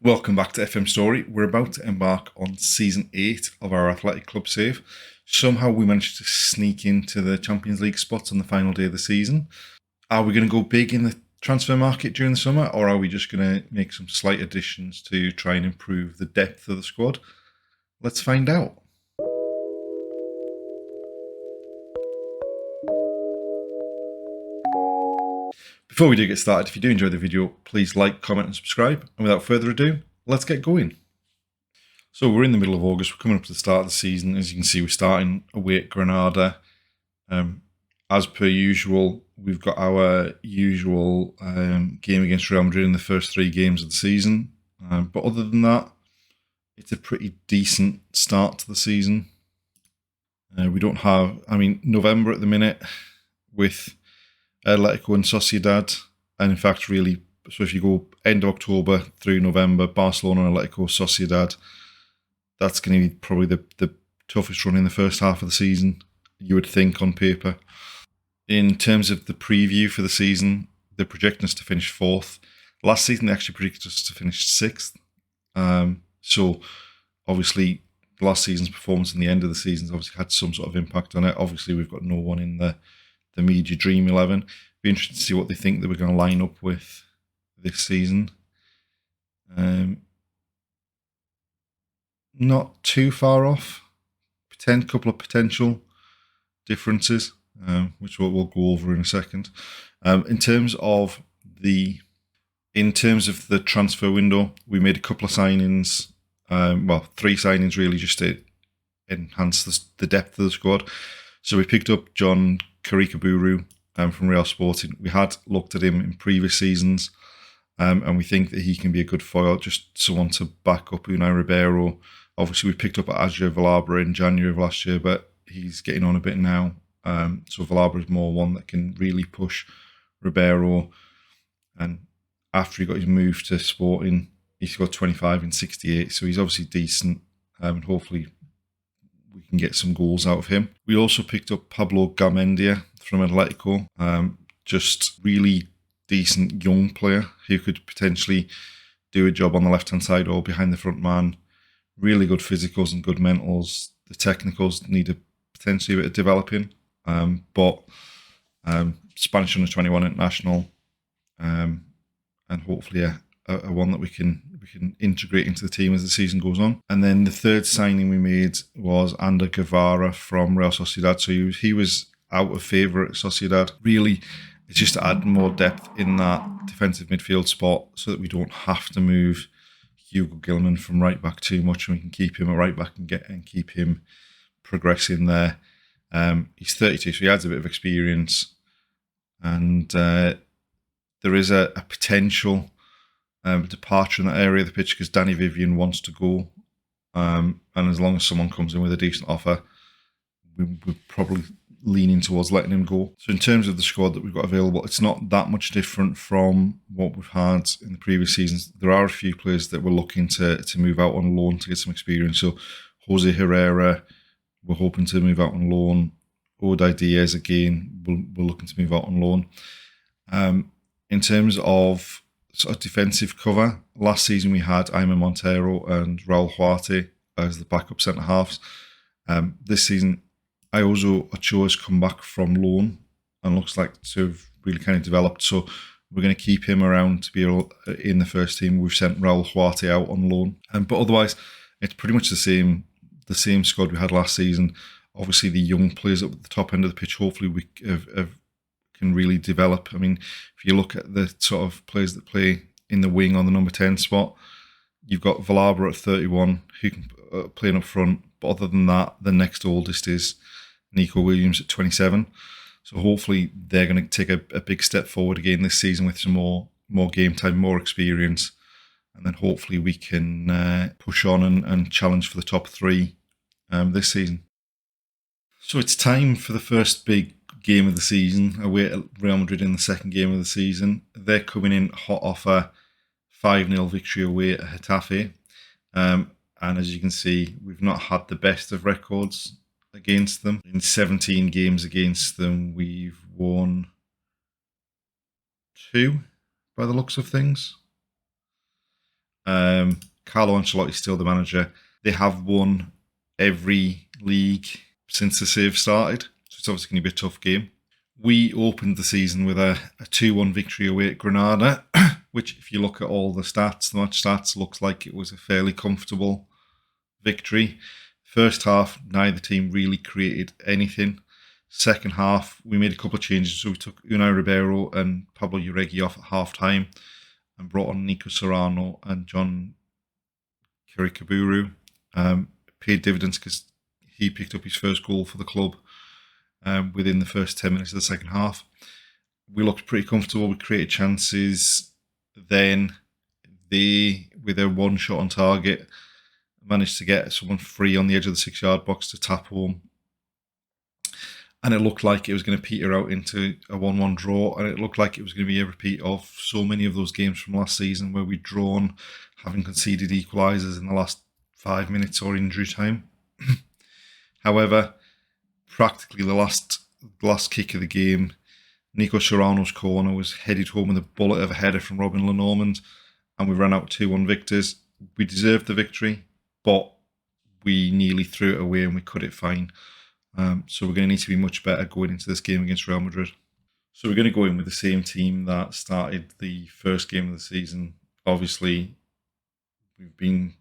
Welcome back to FM Story. We're about to embark on Season 8 of our Athletic Club save. Somehow we managed to sneak into the Champions League spots on the final day of the season. Are we going to go big in the transfer market during the summer, or are we just going to make some slight additions to try and improve the depth of the squad? Let's find out. Before we do get started, if you do enjoy the video, please like, comment and subscribe. And without further ado, let's get going. So we're in the middle of August, we're coming up to the start of the season. As you can see, we're starting away at Granada. As per usual, we've got our usual game against Real Madrid in the first 3 games of the season. But other than that, it's a pretty decent start to the season. We don't have, November at the minute with Atletico and Sociedad. And in fact, really, so if you go end of October through November, Barcelona, Atletico, Sociedad, that's going to be probably the toughest run in the first half of the season, you would think on paper. In terms of the preview for the season, they're projecting us to finish 4th. Last season, they actually predicted us to finish 6th. So obviously, last season's performance and the end of the season obviously had some sort of impact on it. Obviously, we've got no one in the media dream 11. Be interested to see what they think that we're going to line up with this season. Not too far off. Couple of potential differences, which we'll go over in a second. In terms of the transfer window, we made a couple of signings. 3 signings really, just to enhance the depth of the squad. So we picked up John Karikaburu from Real Sporting. We had looked at him in previous seasons, and we think that he can be a good foil, just someone to back up Unai Ribeiro. Obviously, we picked up Adja Valabra in January of last year, but he's getting on a bit now. So Valabra is more one that can really push Ribeiro. And after he got his move to Sporting, he's got 25 and 68, so he's obviously decent, and hopefully we can get some goals out of him. We also picked up Pablo Garmendia from Atletico, just really decent young player who could potentially do a job on the left-hand side or behind the front man. Really good physicals and good mentals. The technicals need potentially a bit of developing, but Spanish under-21 international, and hopefully a one that we can integrate into the team as the season goes on. And then the third signing we made was Ander Guevara from Real Sociedad. So he was out of favour at Sociedad. Really, it's just to add more depth in that defensive midfield spot so that we don't have to move Hugo Gilman from right back too much, and we can keep him at right back and keep him progressing there. He's 32, so he adds a bit of experience, and there is a potential departure in that area of the pitch because Danny Vivian wants to go, and as long as someone comes in with a decent offer, we're probably leaning towards letting him go. So in terms of the squad that we've got available, it's not that much different from what we've had in the previous seasons. There are a few players that we're looking to move out on loan to get some experience. So Jose Herrera, we're hoping to move out on loan. Oday Diaz, again, we're looking to move out on loan. In terms of sort of defensive cover, last season we had Ayman Montero and Raul Huarte as the backup centre halves. This season, Iozo Ochoa has come back from loan and looks like to have really kind of developed. So we're going to keep him around to be in the first team. We've sent Raul Huarte out on loan, but otherwise it's pretty much the same squad we had last season. Obviously, the young players at the top end of the pitch, hopefully we can really develop. I mean, if you look at the sort of players that play in the wing on the number 10 spot, you've got Valabra at 31 who can play up front. But other than that, the next oldest is Nico Williams at 27. So hopefully they're going to take a big step forward again this season with some more game time, more experience. And then hopefully we can push on and challenge for the top 3 this season. So it's time for the first big game of the season, away at Real Madrid in the second game of the season. They're coming in hot off a 5-0 victory away at Getafe. And as you can see, we've not had the best of records against them. In 17 games against them, we've won 2 by the looks of things. Carlo Ancelotti's still the manager. They have won every league since the save started, so it's obviously going to be a tough game. We opened the season with a 2-1 victory away at Granada, which, if you look at all the stats, the match stats, looks like it was a fairly comfortable victory. First half, neither team really created anything. Second half, we made a couple of changes. So we took Unai Ribeiro and Pablo Urregui off at half-time and brought on Nico Serrano and John Kirikaburu. Paid dividends because he picked up his first goal for the club within the first 10 minutes of the second half. We looked pretty comfortable. We created chances. Then they, with their one shot on target, managed to get someone free on the edge of the 6-yard box to tap home. And it looked like it was going to peter out into a 1-1 draw. And it looked like it was going to be a repeat of so many of those games from last season where we'd drawn, having conceded equalisers in the last 5 minutes or injury time. However, practically the last kick of the game, Nico Serrano's corner was headed home with a bullet of a header from Robin Lenormand, and we ran out 2-1 victors. We deserved the victory, but we nearly threw it away and we cut it fine. So we're going to need to be much better going into this game against Real Madrid. So we're going to go in with the same team that started the first game of the season. Obviously, we've been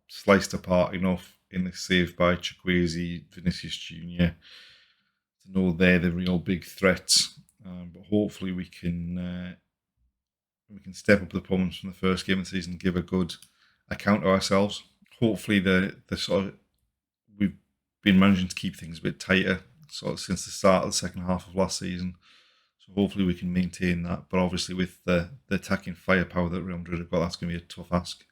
sliced apart enough in the save by Chukwueze, Vinicius Jr. to know they're the real big threats. But hopefully we can step up the performance from the first game of the season and give a good account of ourselves. Hopefully the sort of, we've been managing to keep things a bit tighter sort of since the start of the second half of last season. So hopefully we can maintain that. But obviously with the attacking firepower that Real Madrid have got, that's going to be a tough ask.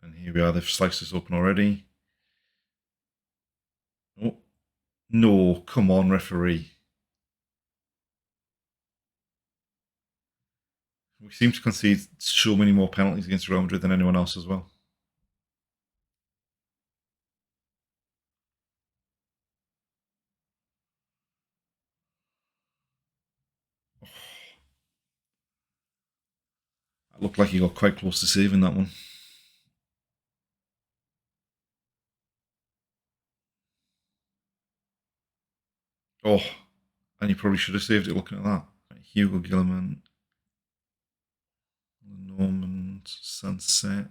And here we are, they've sliced us open already. Oh, no, come on, referee. We seem to concede so many more penalties against Real Madrid than anyone else as well. Oh. It looked like he got quite close to saving that one. Oh, and he probably should have saved it looking at that. Hugo Gilliman, Norman Sunset,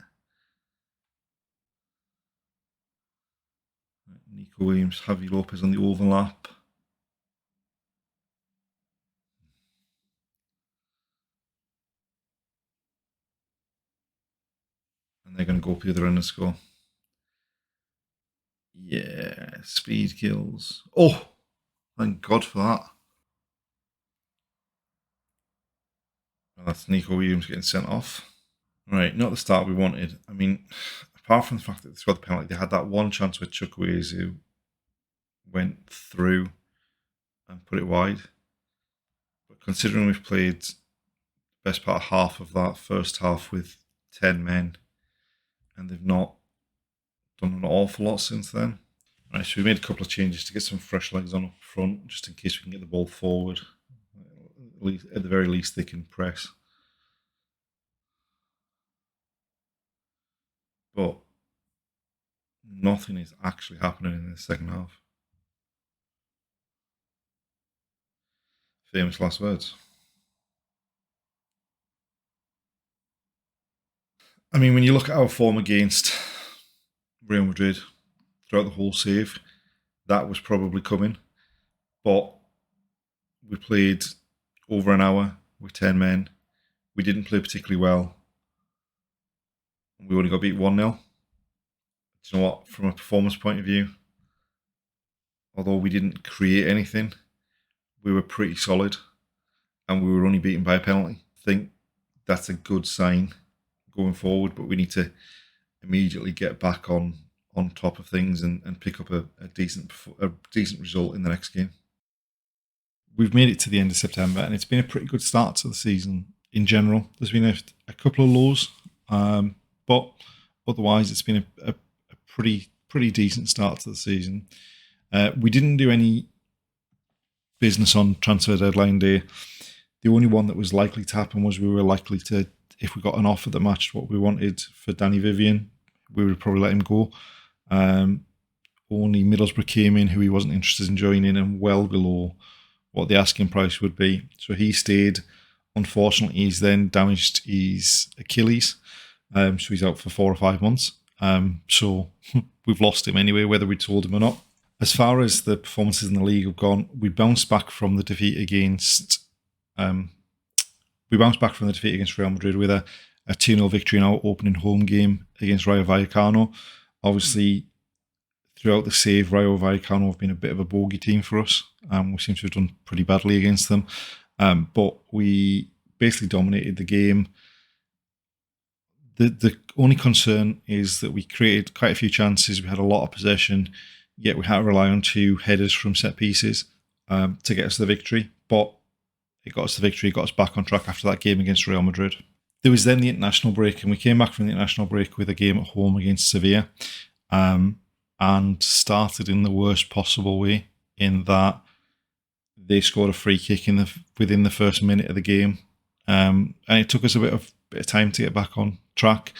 Nico Williams, Javi Lopez on the overlap. And they're going to go up the other end and score. Yeah, speed kills. Oh, thank God for that. Well, that's Nico Williams getting sent off. Right, not the start we wanted. I mean, apart from the fact that they scored the penalty, they had that one chance with Chukwueze went through and put it wide. But considering we've played the best part of half of that first half with 10 men, and they've not done an awful lot since then. Right, so we made a couple of changes to get some fresh legs on up front, just in case we can get the ball forward. At the very least, they can press. But nothing is actually happening in the second half. Famous last words. I mean, when you look at our form against Real Madrid throughout the whole save, that was probably coming. But we played over an hour with 10 men. We didn't play particularly well. We only got beat 1-0. Do you know what? From a performance point of view, although we didn't create anything, we were pretty solid and we were only beaten by a penalty. I think that's a good sign going forward, but we need to immediately get back on top of things and pick up a decent result in the next game. We've made it to the end of September and it's been a pretty good start to the season in general. There's been a couple of lows, but otherwise it's been a pretty pretty decent start to the season. We didn't do any business on transfer deadline day. The only one that was likely to happen was we were likely to, if we got an offer that matched what we wanted for Danny Vivian, we would probably let him go. Only Middlesbrough came in who he wasn't interested in joining and well below what the asking price would be. So he stayed. Unfortunately, he's then damaged his Achilles. So he's out for 4 or 5 months. So we've lost him anyway, whether we told him or not. As far as the performances in the league have gone, we bounced back from the defeat against Real Madrid with a 2-0 victory in our opening home game against Rayo Vallecano. Obviously, throughout the save, Rayo Vallecano have been a bit of a bogey team for us. We seem to have done pretty badly against them. But we basically dominated the game. The only concern is that we created quite a few chances. We had a lot of possession, yet we had to rely on 2 headers from set pieces to get us the victory. But it got us the victory, got us back on track after that game against Real Madrid. There was then the international break, and we came back from the international break with a game at home against Sevilla, and started in the worst possible way, in that they scored a free kick within the first minute of the game, and it took us a bit of time to get back on track.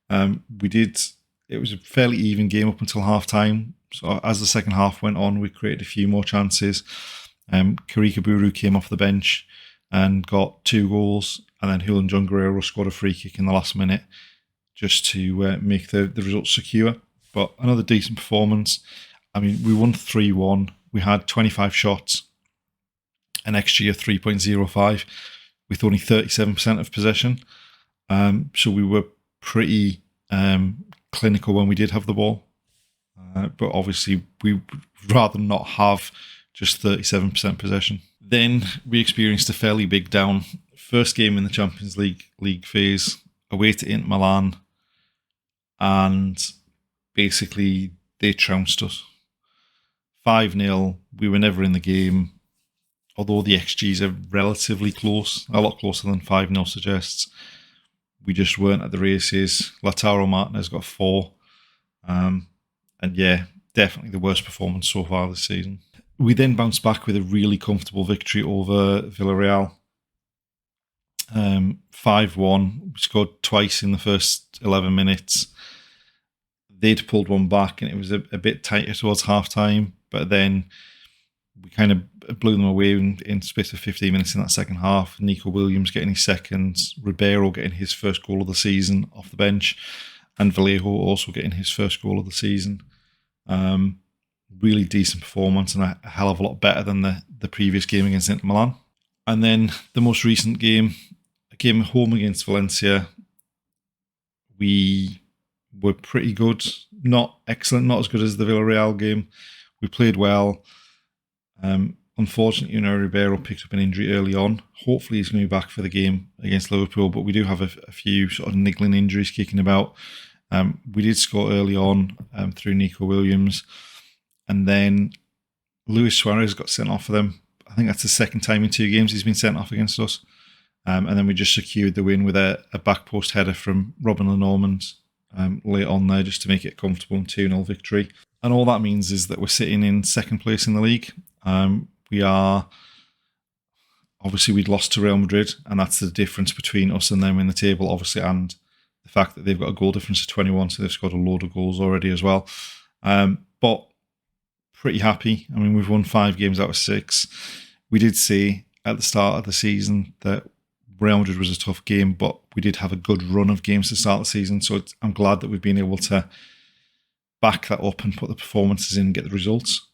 It was a fairly even game up until half time. So as the second half went on, we created a few more chances. Karika Buru came off the bench and got 2 goals, and then Julian John Guerrero scored a free kick in the last minute just to make the result secure. But another decent performance. I mean, we won 3-1. We had 25 shots, an XG of 3.05 with only 37% of possession. So we were pretty clinical when we did have the ball. But obviously, we would rather not have just 37% possession. Then we experienced a fairly big down. First game in the Champions League phase, away to Inter Milan, and basically they trounced us. 5-0, we were never in the game, although the XGs are relatively close, a lot closer than 5-0 suggests. We just weren't at the races. Lautaro Martinez got 4. And yeah, definitely the worst performance so far this season. We then bounced back with a really comfortable victory over Villarreal. 5-1. We scored twice in the first 11 minutes. They'd pulled one back and it was a bit tighter towards half-time, but then we kind of blew them away in the space of 15 minutes in that second half. Nico Williams getting his second, Ribeiro getting his first goal of the season off the bench, and Vallejo also getting his first goal of the season. Really decent performance and a hell of a lot better than the previous game against Inter Milan. And then the most recent game, a game at home against Valencia, we were pretty good. Not excellent, not as good as the Villarreal game. We played well. Unfortunately, Ribeiro picked up an injury early on. Hopefully he's going to be back for the game against Liverpool, but we do have a few sort of niggling injuries kicking about. We did score early on through Nico Williams, and then Luis Suarez got sent off for them. I think that's the second time in 2 games he's been sent off against us. And then we just secured the win with a back post header from Robin Lenormand late on there just to make it a comfortable 2-0 victory. And all that means is that we're sitting in second place in the league. We are, obviously we'd lost to Real Madrid, and that's the difference between us and them in the table, obviously, and the fact that they've got a goal difference of 21, so they've scored a load of goals already as well. But pretty happy. I mean, we've won 5 games out of 6. We did say at the start of the season that Real Madrid was a tough game, but we did have a good run of games to start the season, so I'm glad that we've been able to back that up and put the performances in and get the results.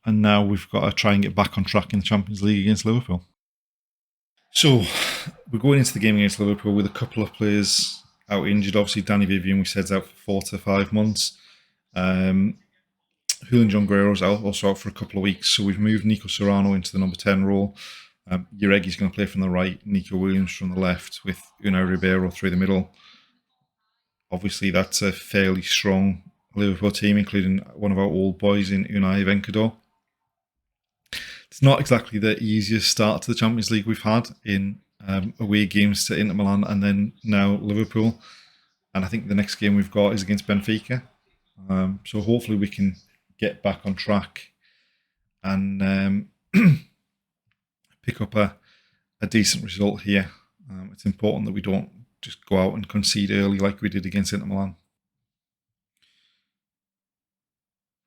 And now we've got to try and get back on track in the Champions League against Liverpool. So we're going into the game against Liverpool with a couple of players out injured. Obviously, Danny Vivian, we said, is out for 4 to 5 months. Julian John Guerrero's also out for a couple of weeks. So we've moved Nico Serrano into the number 10 role. Uregi's going to play from the right, Nico Williams from the left, with Unai Ribeiro through the middle. Obviously, that's a fairly strong Liverpool team, including one of our old boys in Unai Venkador. It's not exactly the easiest start to the Champions League we've had in away games to Inter Milan and then now Liverpool. And I think the next game we've got is against Benfica. So hopefully we can get back on track and pick up a decent result here. It's important that we don't just go out and concede early like we did against Inter Milan.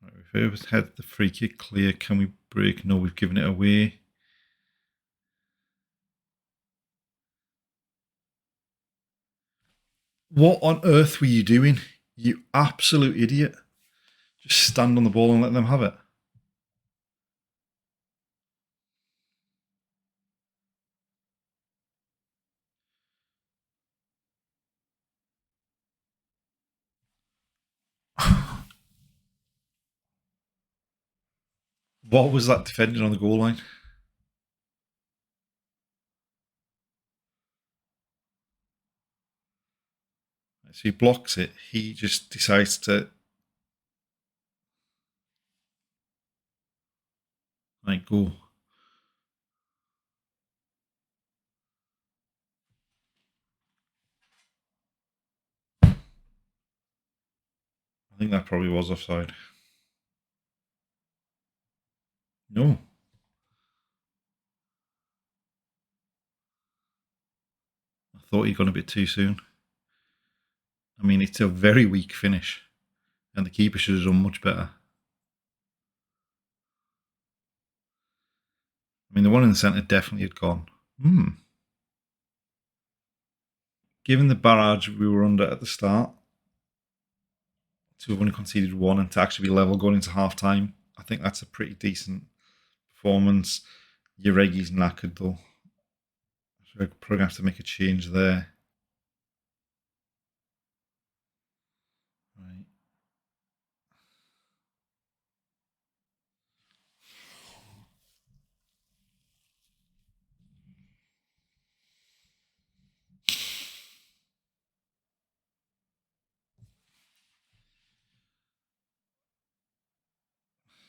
Right, we've had the free kick clear. Can we break? No, we've given it away. What on earth were you doing? You absolute idiot. Just stand on the ball and let them have it. What was that defending on the goal line? So he blocks it. He just decides to go. I think that probably was offside. No. I thought he'd gone a bit too soon. I mean, it's a very weak finish, and the keeper should have done much better. I mean, the one in the centre definitely had gone. Given the barrage we were under at the start, to have only conceded one and to actually be level going into half time, I think that's a pretty decent performance. Uregi's knackered though. So we're probably going to have to make a change there. Right.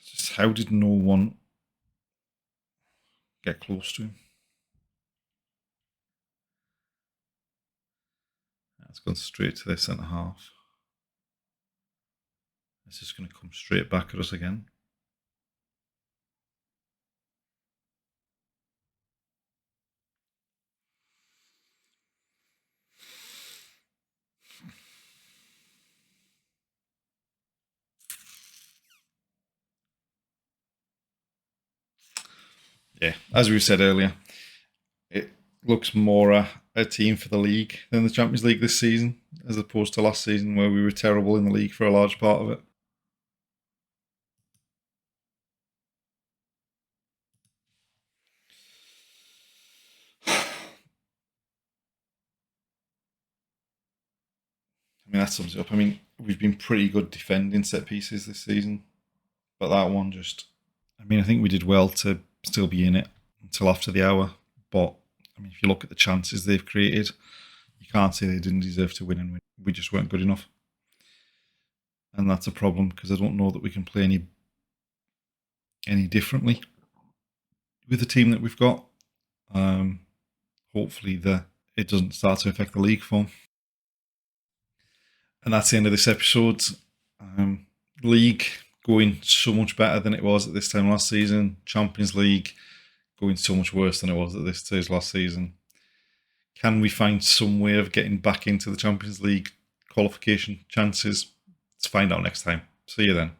Just how did no one get close to him? It's gone straight to their centre half. It's just going to come straight back at us again. Yeah, as we said earlier, it looks more a team for the league than the Champions League this season, as opposed to last season where we were terrible in the league for a large part of it. I mean, that sums it up. I mean, we've been pretty good defending set pieces this season, but that one just. I mean, I think we did well to still be in it until after the hour, but I mean, if you look at the chances they've created, you can't say they didn't deserve to win, and we just weren't good enough. And that's a problem because I don't know that we can play any differently with the team that we've got. Hopefully, it doesn't start to affect the league form. And that's the end of this episode. League going so much better than it was at this time last season. Champions League going so much worse than it was at this stage last season. Can we find some way of getting back into the Champions League qualification chances? Let's find out next time. See you then.